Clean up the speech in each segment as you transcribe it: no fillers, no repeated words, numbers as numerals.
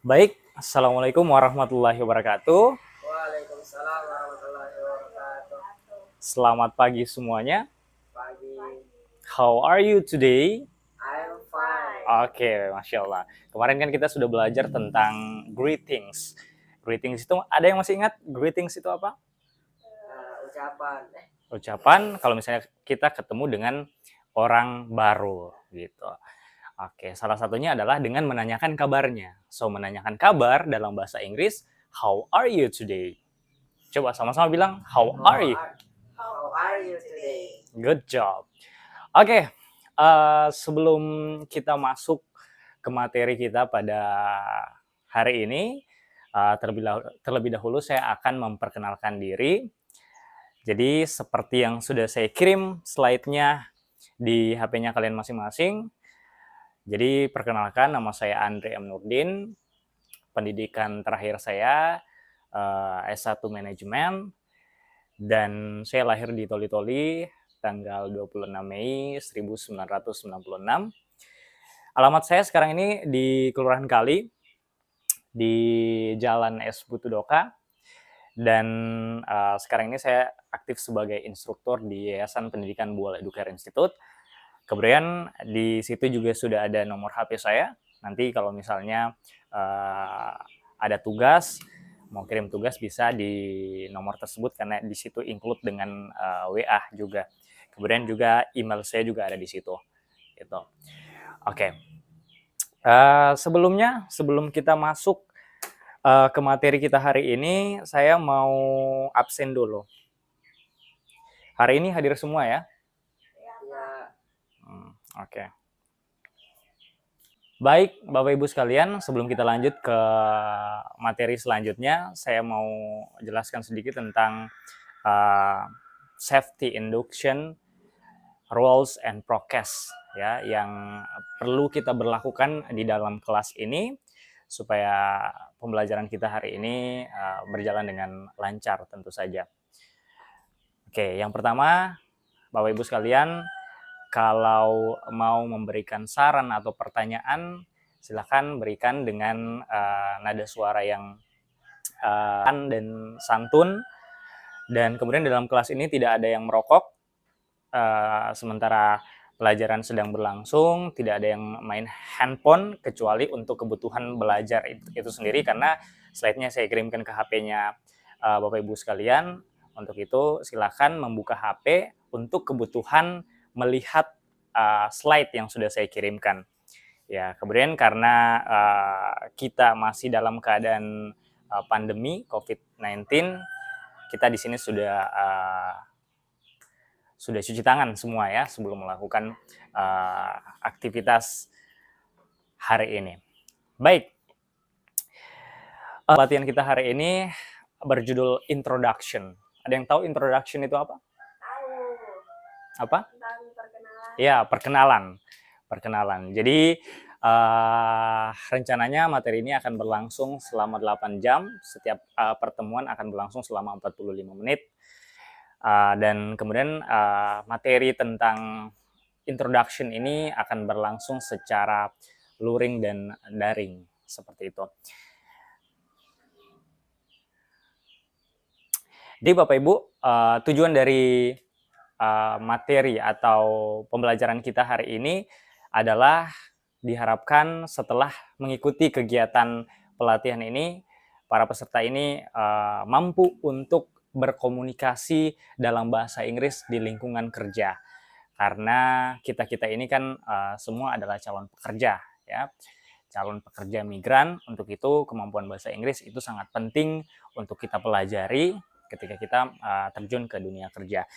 Baik, Assalamualaikum warahmatullahi wabarakatuh. Waalaikumsalam warahmatullahi wabarakatuh. Selamat pagi semuanya. Pagi. How are you today? I'm fine. Oke, Masya Allah. Kemarin kan kita sudah belajar tentang greetings. Greetings itu, ada yang masih ingat greetings itu apa? Ucapan. Ucapan kalau misalnya kita ketemu dengan orang baru gitu. Oke, salah satunya adalah dengan menanyakan kabarnya. So, menanyakan kabar dalam bahasa Inggris, how are you today? Coba sama-sama bilang, how are you? How are you today? Good job. Oke, sebelum kita masuk ke materi kita pada hari ini, terlebih dahulu saya akan memperkenalkan diri. Jadi seperti yang sudah saya kirim slide-nya di HP-nya kalian masing-masing. Jadi perkenalkan, nama saya Andre M. Nurdin. Pendidikan terakhir saya S1 Manajemen, dan saya lahir di Toli-Toli tanggal 26 Mei 1996. Alamat saya sekarang ini di Kelurahan Kali, di Jalan S. Butudoka, dan sekarang ini saya aktif sebagai instruktur di Yayasan Pendidikan Buala Educare Institute. Kemudian di situ juga sudah ada nomor HP saya. Nanti kalau misalnya ada tugas, mau kirim tugas bisa di nomor tersebut karena di situ include dengan WA juga. Kemudian juga email saya juga ada di situ. Gitu. Oke. Sebelum kita masuk ke materi kita hari ini, saya mau absen dulu. Hari ini hadir semua ya? Ya. Oke. Baik, Bapak Ibu sekalian, sebelum kita lanjut ke materi selanjutnya, saya mau jelaskan sedikit tentang safety induction, rules and prokes ya, yang perlu kita berlakukan di dalam kelas ini supaya pembelajaran kita hari ini berjalan dengan lancar tentu saja. Oke, yang pertama, Bapak Ibu sekalian, kalau mau memberikan saran atau pertanyaan, silakan berikan dengan nada suara yang dan santun. Dan kemudian dalam kelas ini tidak ada yang merokok, sementara pelajaran sedang berlangsung, tidak ada yang main handphone kecuali untuk kebutuhan belajar itu sendiri, karena slide-nya saya kirimkan ke HP-nya Bapak Ibu sekalian. Untuk itu silakan membuka HP untuk kebutuhan melihat slide yang sudah saya kirimkan. Ya, kemudian karena kita masih dalam keadaan pandemi COVID-19, kita di sini sudah cuci tangan semua ya sebelum melakukan aktivitas hari ini. Baik, latihan kita hari ini berjudul introduction. Ada yang tahu introduction itu apa? Tahu. Apa? Tentang perkenalan. Ya, perkenalan. Jadi rencananya materi ini akan berlangsung selama 8 jam. Setiap pertemuan akan berlangsung selama 45 menit. Dan kemudian materi tentang introduction ini akan berlangsung secara luring dan daring, seperti itu. Jadi Bapak Ibu, tujuan dari materi atau pembelajaran kita hari ini adalah diharapkan setelah mengikuti kegiatan pelatihan ini, para peserta ini mampu untuk berkomunikasi dalam bahasa Inggris di lingkungan kerja. Karena kita-kita ini kan semua adalah calon pekerja, ya. Calon pekerja migran. Untuk itu kemampuan bahasa Inggris itu sangat penting untuk kita pelajari ketika kita terjun ke dunia kerja.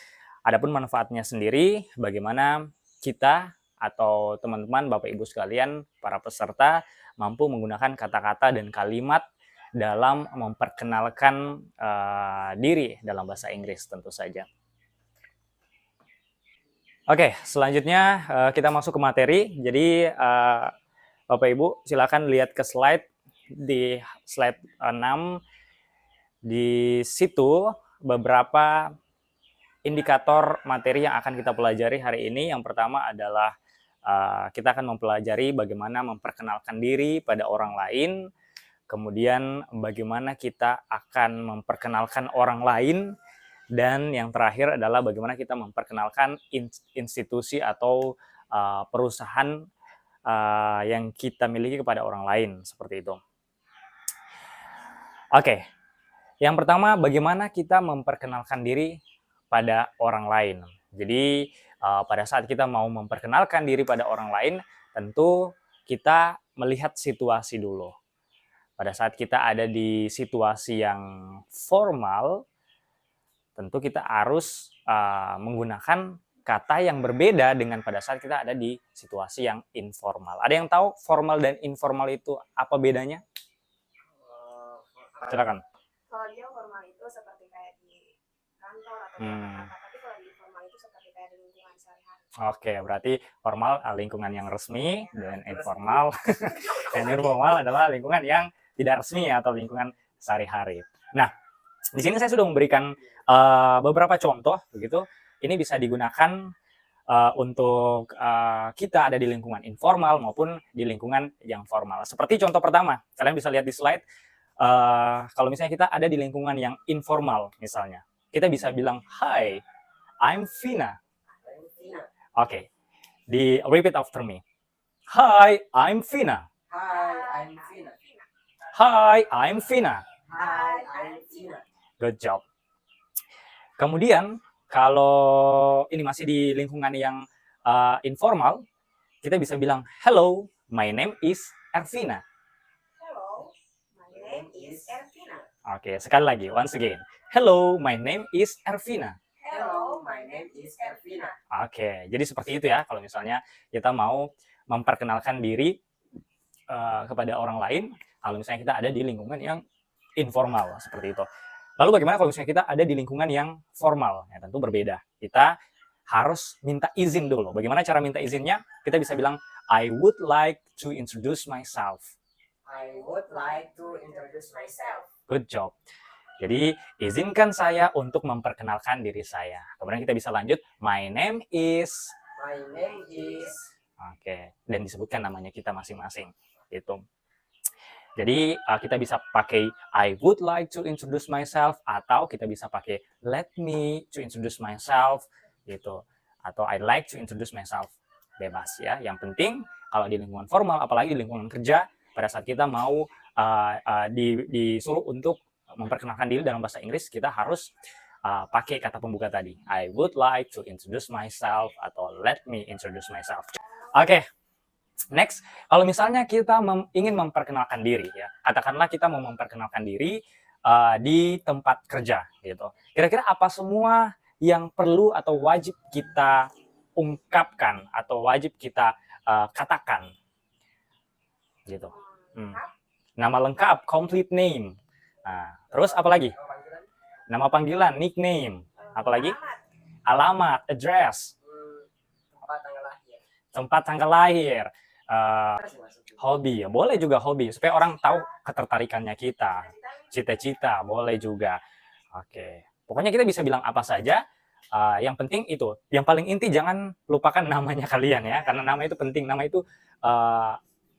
Adapun manfaatnya sendiri, bagaimana kita atau teman-teman, Bapak Ibu sekalian, para peserta mampu menggunakan kata-kata dan kalimat dalam memperkenalkan diri dalam bahasa Inggris tentu saja. Oke, selanjutnya kita masuk ke materi. Jadi Bapak Ibu silakan lihat ke slide, di slide 6. Di situ beberapa indikator materi yang akan kita pelajari hari ini. Yang pertama adalah kita akan mempelajari bagaimana memperkenalkan diri pada orang lain. kemudian bagaimana kita akan memperkenalkan orang lain, dan yang terakhir adalah bagaimana kita memperkenalkan institusi atau perusahaan yang kita miliki kepada orang lain, seperti itu. Oke, yang pertama bagaimana kita memperkenalkan diri pada orang lain. Jadi pada saat kita mau memperkenalkan diri pada orang lain, tentu kita melihat situasi dulu. Pada saat kita ada di situasi yang formal, tentu kita harus menggunakan kata yang berbeda dengan pada saat kita ada di situasi yang informal. Ada yang tahu formal dan informal itu apa bedanya? Silakan. Kalau dia formal itu seperti kayak di kantor atau di apa, tapi kalau di informal itu seperti kayak di lingkungan sehari-hari. Oke, berarti formal lingkungan yang resmi, dan informal adalah lingkungan yang tidak resmi atau lingkungan sehari-hari. Nah, di sini saya sudah memberikan beberapa contoh, begitu. Ini bisa digunakan untuk kita ada di lingkungan informal maupun di lingkungan yang formal. Seperti contoh pertama, kalian bisa lihat di slide. Kalau misalnya kita ada di lingkungan yang informal, misalnya, kita bisa bilang, "Hi, I'm Vina." Oke, repeat after me. Hi, I'm Vina. Hi, I'm Vina. Hi, I'm Vina. Hi, I'm Vina. Good job. Kemudian, kalau ini masih di lingkungan yang informal, kita bisa bilang, "Hello, my name is Ervina." Hello, my name is Ervina. Oke, sekali lagi, once again. Hello, my name is Ervina. Hello, my name is Ervina. Oke, jadi seperti itu ya, kalau misalnya kita mau memperkenalkan diri kepada orang lain, kalau misalnya kita ada di lingkungan yang informal, seperti itu. Lalu bagaimana kalau misalnya kita ada di lingkungan yang formal? Ya, tentu berbeda. Kita harus minta izin dulu. Bagaimana cara minta izinnya? Kita bisa bilang, I would like to introduce myself. I would like to introduce myself. Good job. Jadi, izinkan saya untuk memperkenalkan diri saya. Kemudian kita bisa lanjut, my name is. My name is. Oke, dan disebutkan namanya kita masing-masing. Itu. Jadi kita bisa pakai I would like to introduce myself, atau kita bisa pakai let me to introduce myself gitu, atau I like to introduce myself. Bebas ya. Yang penting kalau di lingkungan formal, apalagi di lingkungan kerja, pada saat kita mau disuruh untuk memperkenalkan diri dalam bahasa Inggris, kita harus pakai kata pembuka tadi. I would like to introduce myself, atau let me introduce myself. Oke. Next, kalau misalnya kita ingin memperkenalkan diri, ya, katakanlah kita mau memperkenalkan diri di tempat kerja, gitu. Kira-kira apa semua yang perlu atau wajib kita ungkapkan atau wajib kita katakan, gitu. Nama lengkap, complete name. Nah, terus apa lagi? Nama panggilan, nickname. Apa lagi? Alamat, address. Tempat tanggal lahir. Hobi, boleh juga hobi, supaya orang tahu ketertarikannya kita. Cita-cita, boleh juga. Oke, pokoknya kita bisa bilang apa saja. Yang penting itu, yang paling inti jangan lupakan namanya kalian ya, karena nama itu penting. Nama itu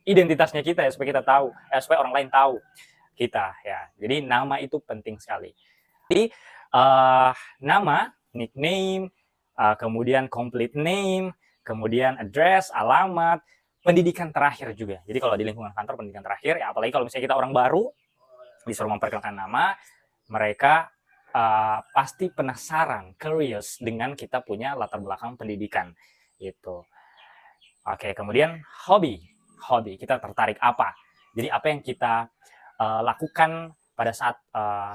identitasnya kita ya, supaya kita tahu, supaya orang lain tahu kita ya. Jadi nama itu penting sekali. Jadi nama, nickname, kemudian complete name, kemudian address, alamat, pendidikan terakhir juga. Jadi kalau di lingkungan kantor, pendidikan terakhir, ya apalagi kalau misalnya kita orang baru, disuruh memperkenalkan nama, mereka pasti penasaran, curious dengan kita punya latar belakang pendidikan. Gitu. Oke, kemudian hobi. Hobi, kita tertarik apa? Jadi apa yang kita lakukan pada saat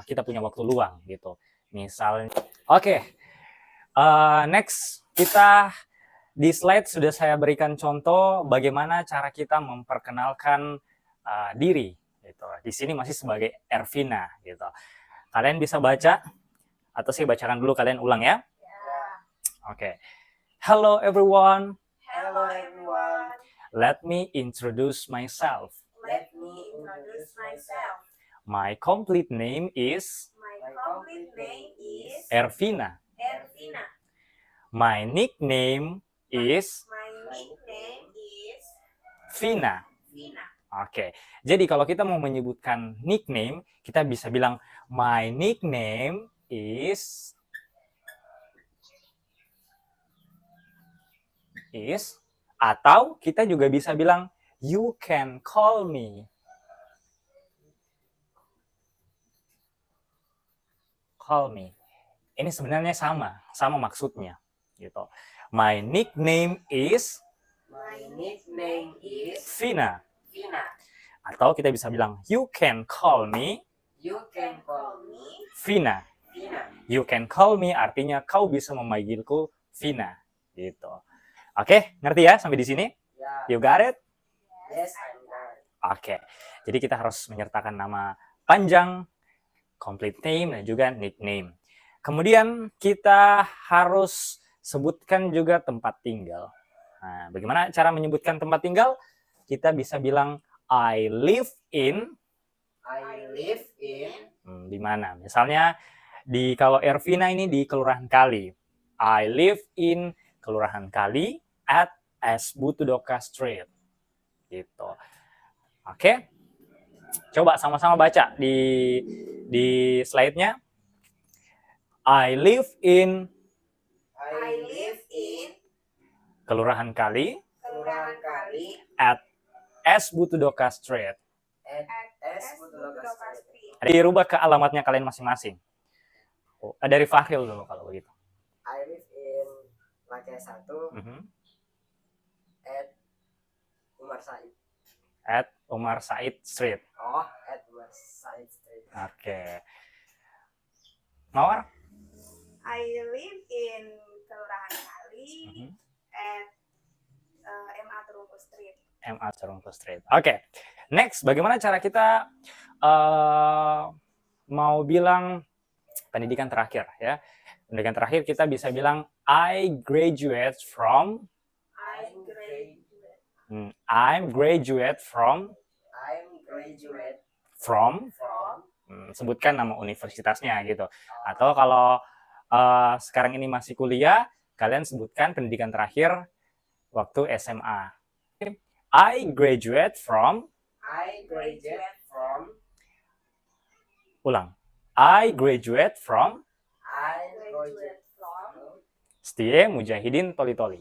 kita punya waktu luang, gitu. Misalnya, oke. Next, kita di slide sudah saya berikan contoh bagaimana cara kita memperkenalkan diri. Gitu. Di sini masih sebagai Ervina. Gitu. Kalian bisa baca, atau saya bacakan dulu, kalian ulang ya. Oke. Hello everyone. Hello everyone. Let me introduce myself. Let me introduce myself. My complete name is. My complete name is Ervina. Ervina. My nickname is. My nickname is Vina. Vina. Oke, jadi kalau kita mau menyebutkan nickname, kita bisa bilang my nickname is atau kita juga bisa bilang you can call me. Call me. Ini sebenarnya sama maksudnya gitu. My nickname is Vina. Atau kita bisa bilang you can call me Vina. You can call me artinya kau bisa memanggilku Vina gitu. Oke, ngerti ya sampai di sini? You got it? Yes, I got it. Oke. Jadi kita harus menyertakan nama panjang, complete name dan juga nickname. Kemudian kita harus sebutkan juga tempat tinggal. Nah, bagaimana cara menyebutkan tempat tinggal? Kita bisa bilang I live in di mana? Misalnya kalau Ervina ini di Kelurahan Kali. I live in Kelurahan Kali at S. Butudoka Street. Gitu. Oke. Coba sama-sama baca di slide-nya. I live in Kelurahan Kali at S. Butudoka Street. Dirubah ke alamatnya kalian masing-masing. Dari Fahril dulu kalau begitu. I live in Lacai 1 at Umar Said. At Umar Said Street. At Umar Said Street. Oke. Mawar? I live in Kelurahan Kali at MA Terungku Street. MA Terungku Street. Oke. Next, bagaimana cara kita mau bilang pendidikan terakhir ya? Pendidikan terakhir kita bisa bilang I'm graduate from. Sebutkan nama universitasnya gitu. Atau kalau sekarang ini masih kuliah, kalian sebutkan pendidikan terakhir waktu SMA. I graduate from. Ulang. I graduate from Setie Mujahidin Toli-Toli.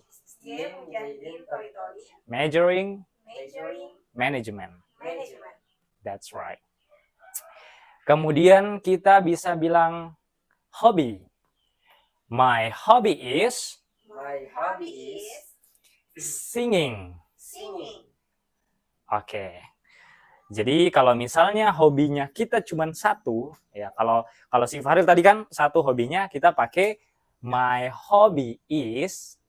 Majoring management. That's right. Kemudian kita bisa bilang hobi. My hobby is singing. Oke. Jadi kalau misalnya hobinya kita cuma satu, ya kalau si Fahril tadi kan satu hobinya, kita pakai my hobby is.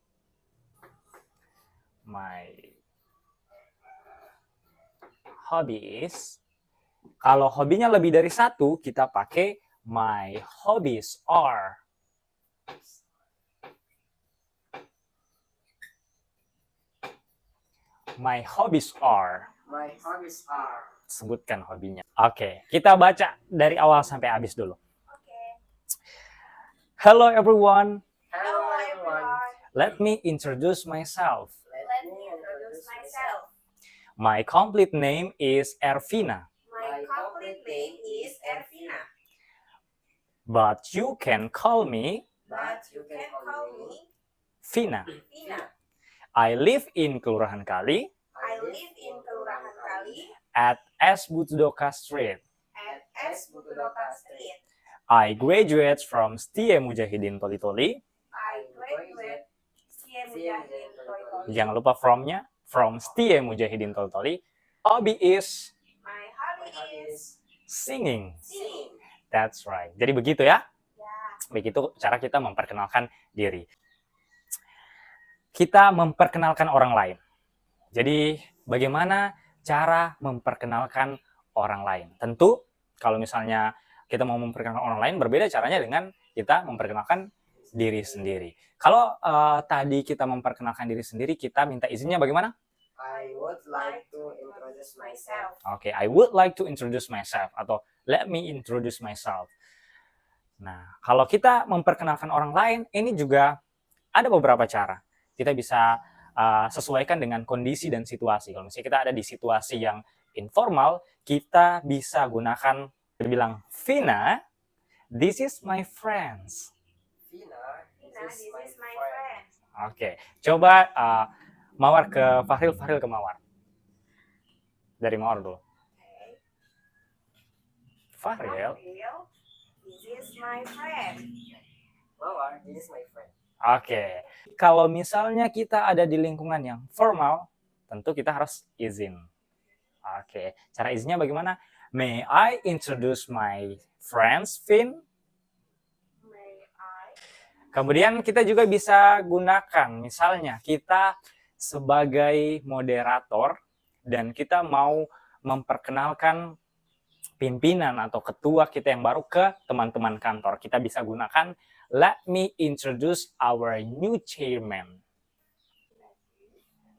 Kalau hobinya lebih dari satu, kita pakai my hobbies are. My hobbies are. Sebutkan hobinya. Oke, kita baca dari awal sampai habis dulu. Hello everyone. Let me introduce myself. My complete name is Ervina. But you can call me Vina. I live in Kelurahan Kali at S. Butudoka Street. I graduate from Setie Mujahidin Toli-Toli. Jangan lupa from-nya. From Setie Mujahidin Toli-Toli. Hobby is singing. That's right. Jadi begitu ya. Begitu cara kita memperkenalkan diri. Kita memperkenalkan orang lain. Jadi bagaimana cara memperkenalkan orang lain? Tentu kalau misalnya kita mau memperkenalkan orang lain, berbeda caranya dengan kita memperkenalkan diri sendiri. Kalau tadi kita memperkenalkan diri sendiri, kita minta izinnya bagaimana? I would like to introduce myself. Oke, I would like to introduce myself atau let me introduce myself. Nah, kalau kita memperkenalkan orang lain, ini juga ada beberapa cara. Kita bisa sesuaikan dengan kondisi dan situasi. Kalau misalnya kita ada di situasi yang informal, kita bisa gunakan, bilang, Vina, this is my friends. Vina, This is my friend. Oke, coba Mawar ke Fahril, Fahril ke Mawar. Dari Mawar dulu. Okay. Fahril. This is my friend. Mawar, this is my friend. Oke, kalau misalnya kita ada di lingkungan yang formal, tentu kita harus izin. Oke, cara izinnya bagaimana? May I introduce my friends, Vin? May I? Kemudian kita juga bisa gunakan, misalnya kita sebagai moderator dan kita mau memperkenalkan pimpinan atau ketua kita yang baru ke teman-teman kantor. Kita bisa gunakan, let me introduce our new chairman.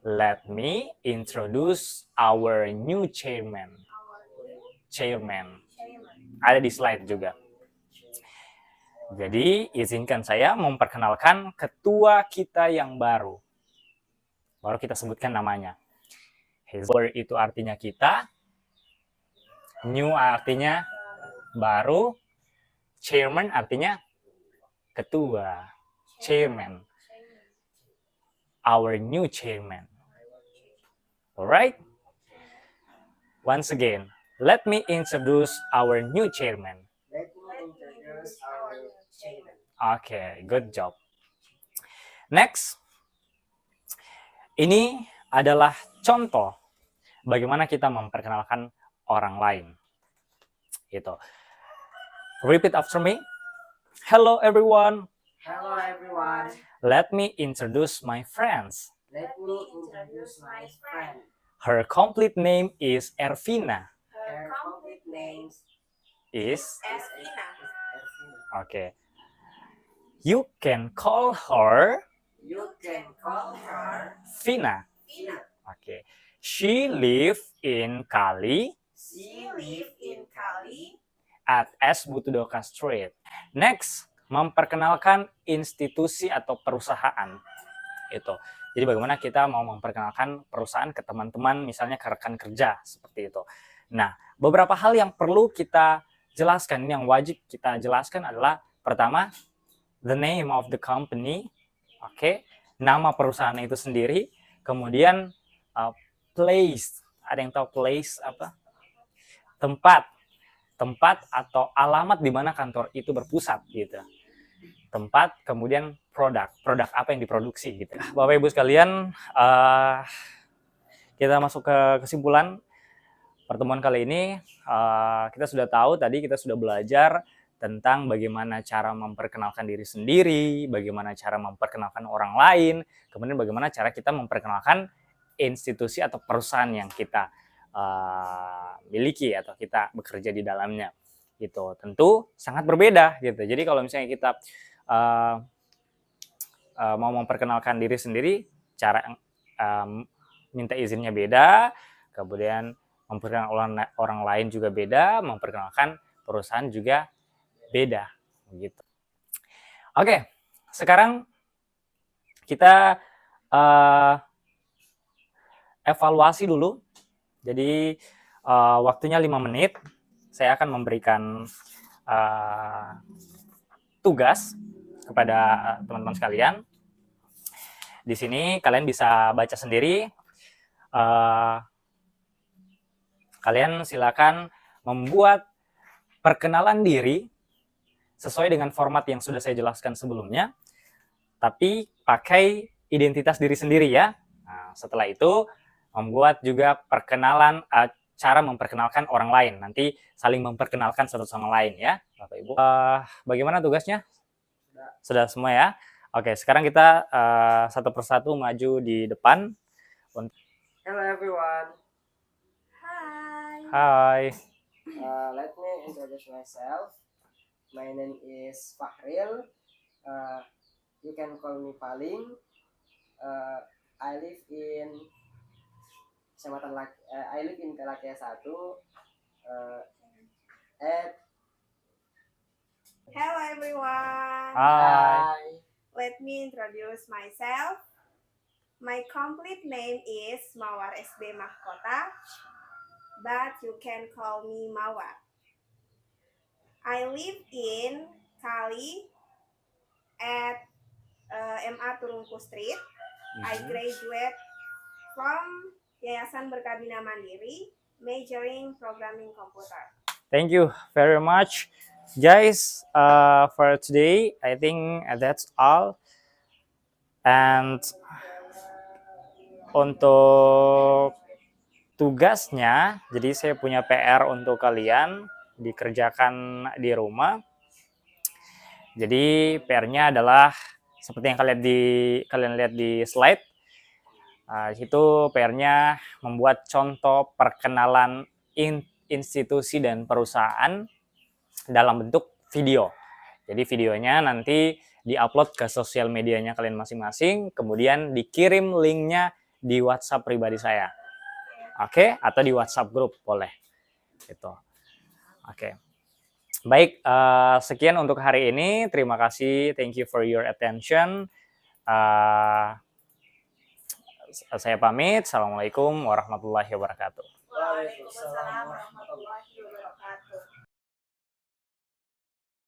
Let me introduce our new chairman. Chairman. Ada di slide juga. Jadi, izinkan saya memperkenalkan ketua kita yang baru. Baru kita sebutkan namanya. His itu artinya kita. New artinya baru. Chairman artinya ketua. Chairman. Our new chairman. Alright? Once again, let me introduce our new chairman. Let me introduce our chairman. Okay, good job. Next, ini adalah contoh bagaimana kita memperkenalkan orang lain. Gitu. Repeat after me. Hello everyone. Hello everyone. Let me introduce my friends. Let me introduce my friend. Her complete name is Ervina. Her complete name Is Ervina. okay. You can call her You can call her Vina. Vina. Okay. She live in Kali She Live in Kali. at S. Butudoka Street. Next, memperkenalkan institusi atau perusahaan. Itu. Jadi bagaimana kita mau memperkenalkan perusahaan ke teman-teman, misalnya ke rekan kerja, seperti itu. Nah, beberapa hal yang perlu kita jelaskan, yang wajib kita jelaskan adalah, pertama, the name of the company, oke, nama perusahaan itu sendiri, kemudian place, ada yang tahu place apa? Tempat atau alamat di mana kantor itu berpusat, gitu. Tempat, kemudian produk apa yang diproduksi, gitu. Bapak Ibu sekalian, kita masuk ke kesimpulan pertemuan kali ini. Kita sudah tahu tadi, kita sudah belajar tentang bagaimana cara memperkenalkan diri sendiri, bagaimana cara memperkenalkan orang lain, kemudian bagaimana cara kita memperkenalkan institusi atau perusahaan yang kita miliki atau kita bekerja di dalamnya. Gitu. Tentu sangat berbeda, gitu. Jadi kalau misalnya kita mau memperkenalkan diri sendiri, cara minta izinnya beda, kemudian memperkenalkan orang lain juga beda, memperkenalkan perusahaan juga beda, gitu. Oke, sekarang kita evaluasi dulu. Jadi waktunya 5 menit. Saya akan memberikan tugas kepada teman-teman sekalian. Di sini kalian bisa baca sendiri. Kalian silakan membuat perkenalan diri sesuai dengan format yang sudah saya jelaskan sebelumnya, tapi pakai identitas diri sendiri ya. Nah, setelah itu membuat juga perkenalan, cara memperkenalkan orang lain. Nanti saling memperkenalkan satu sama lain ya, Bapak Ibu. Bagaimana tugasnya? Sudah semua ya? Oke, sekarang kita satu persatu maju di depan. Hello everyone. Hai. Let me introduce myself. My name is Fahril. You can call me Paling. I live in Kalakia 1. Hello everyone. Hai. Let me introduce myself. My complete name is Mawar SB Mahkota. but you can call me Mawar. I live in Cali at MA Turungku Street. I graduate from Yayasan Berkabina Mandiri, majoring programming computer. Thank you very much, guys. For today, I think that's all. And untuk tugasnya, jadi saya punya PR untuk kalian dikerjakan di rumah. Jadi PR-nya adalah seperti yang kalian lihat di slide. Itu PR-nya membuat contoh perkenalan institusi dan perusahaan dalam bentuk video. Jadi videonya nanti diupload ke sosial medianya kalian masing-masing, kemudian dikirim linknya di WhatsApp pribadi saya. Oke, atau di WhatsApp grup boleh. Gitu. Oke. Baik, sekian untuk hari ini. Terima kasih. Thank you for your attention. Saya pamit. Assalamualaikum warahmatullahi wabarakatuh. Waalaikumsalam warahmatullahi wabarakatuh.